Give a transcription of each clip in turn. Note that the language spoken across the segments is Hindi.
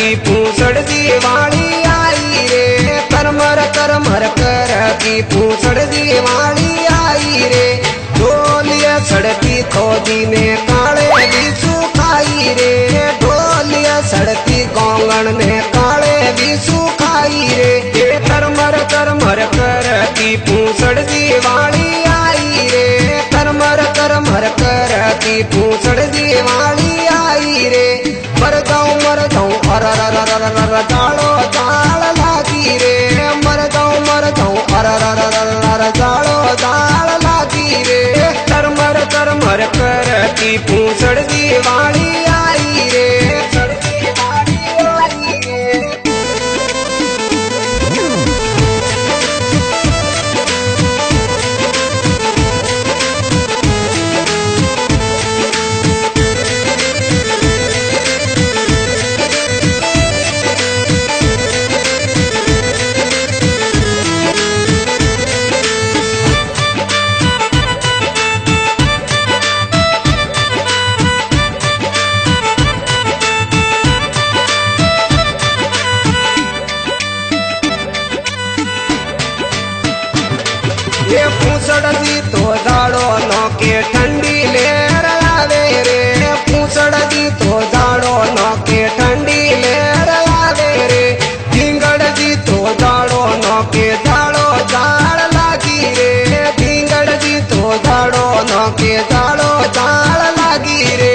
की पूछड़ दिवाली आई रे, करमर करमर करती पूछड़ दिवाली आई रे। ढोलिया सड़ती खोदी ने काले भी सुखाई रे, ढोलिया सड़ती गोंगण ने काले भी सुखाई रे। ये करमर करमर करती पूछड़ दिवाली आई रे, करमर करमर करती पूछड़ दिवाली आई रे। मर जाऊं अर जाड़ो जाड़ लागी रे, मर जाऊं अर जाड़ो जाड़ लागी रे। करमर करमर करती पूछड़ दिवाली आई रे, ये पूछड़ दी तो दाड़ो नो के ठंडी लेर आवे रे, पूछड़ दी तो दाड़ो नो के ठंडी लेर आवे रे। ढींगड़ दी तो दाड़ो नो के दाड़ो जाड़ लागी रे, ढींगड़ दी तो दाड़ो नो के दाड़ो जाड़ लागी रे।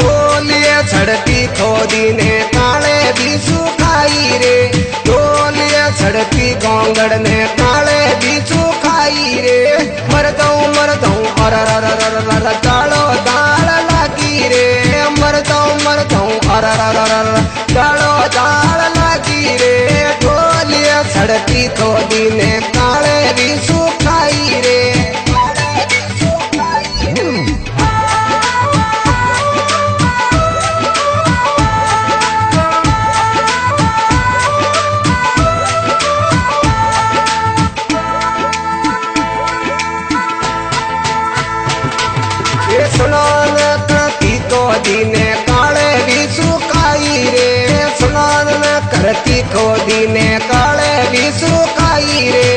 ढोलिया सड़ती खोदी ने काले भी सुखाई रे, ढोलिया सड़ती गोंगड़ ने काले भी सुखाई रे। मर जाऊं अर जाड़ो जाड़ लागी रे, मर जाऊं अर जाड़ो जाड़ लागी रे। ढोलिया सड़ती खोदी ने काले भी सुखाई रे। सुनान करती खोदी ने काले भी सुखाई रे, सुनान करती खोदी ने काले भी सुखाई रे।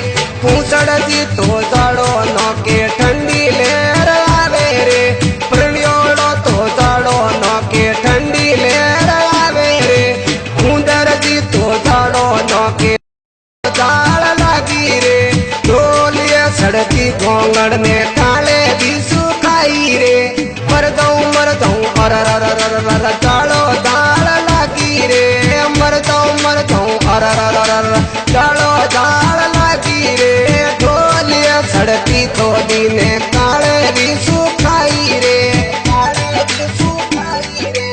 पूछड़ दी तो जाड़ो नो के ठंडी लेर आवे रे, प्रणियोड़ो तो जाड़ो नो के ठंडी लेर आवे रे। उंदर दी तो जाड़ो नो के जाड़ लागी रे, ढोलिया सड़ती गोंगड़ ने काले भी सुखाई रे। मर जाऊं अर जाड़ो जाड़ लागी रे, मर जाऊं अर जाड़ो जाड़ लागी रे। ढोलिया सड़ती खोदी ने काले भी सुखाई रे, काले भी सुखाई रे।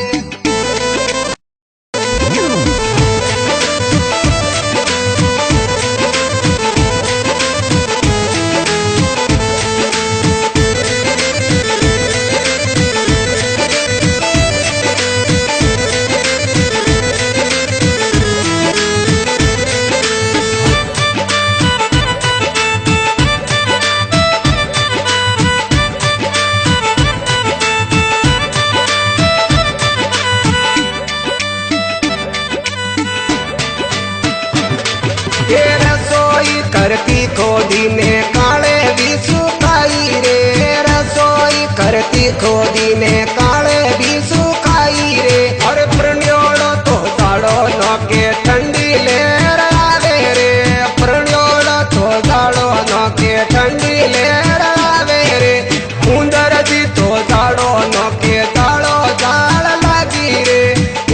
ये रसोई करती खोदी ने काले भी सुखाई रे, रसोई करती खोदी ने काले भी सुखाई रे। और प्रणियोड़ो तो जाड़ो नो के ठंडी लेर आवे रे, प्रणियोड़ो तो जाड़ो नो के ठंडी लेर आवे रे। उंदर दी तो जाड़ो नो के जाड़ो जाड़ लागी रे,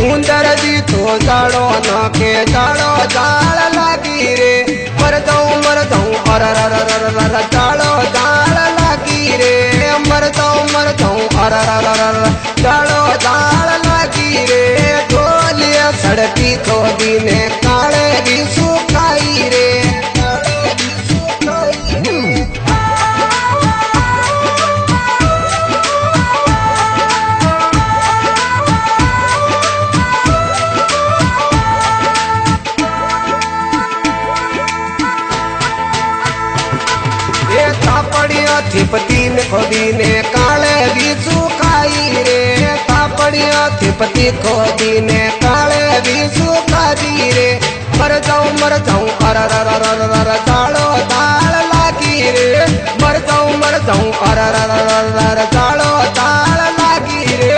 उंदर दी तो जाड़ो नो के जाड़ो जाड़ लागी रे। मर जाऊं अर जाड़ो जाड़ लागी रे, मर जाऊं अर जाड़ो जाड़ लागी रे। ढोलिया सड़ती खोदी ने काले भी सुखाई रे, काले भी सुखाई रे। थिपती ने खोदी ने काले भी सुखाई रे, પડ્યા થીપતી ખોદીને કાળે વીસું ખાધી રે મર જાઉં અરરરરરર ચાળો તાળ લાગી રે મર જાઉં અરરરરર ચાળો તાળ લાગી રે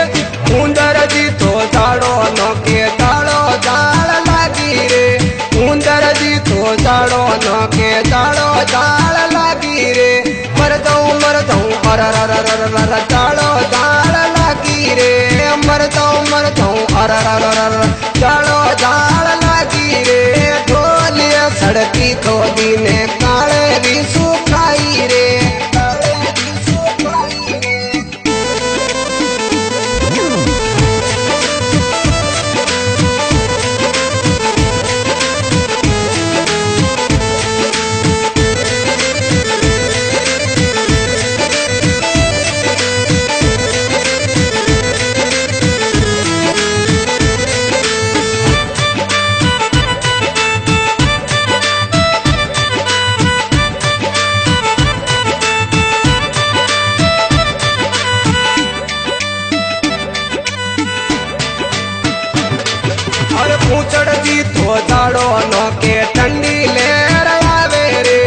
ઉંદર જીતો ચાળો નો કે ચાળો ચાળ લાગી રે ઉંદર જીતો ચાળો નો કે ચાળો ચાળ લાગી રે મર જાઉં અરરરરર ચાળો ચાળ લાગી રે મર જાઉં અરરરરર ચાળો ચાળ લાગી રે ઢોલિયા સડકી ખોદીને કાળે વીસું ખાઈ રે ઊંચડજી ધોજાડો નો કે ઠંડી લહેર આવે રે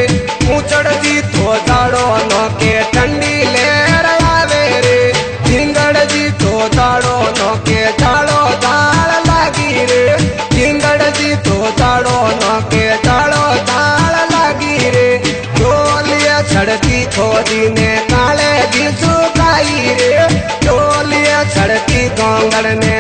ઊંચડજી ધોજાડો નો કે ઠંડી લહેર આવે રે ઝીંગડજી ધોજાડો નો કે ચાળો ચાળ લાગી રે ઝીંગડજી ધોજાડો નો કે ચાળો ચાળ લાગી રે ઢોલિયા છડકી ખોદીને કાળે વીસું ખાઈ રે ઢોલિયા છડકી ગોંગળને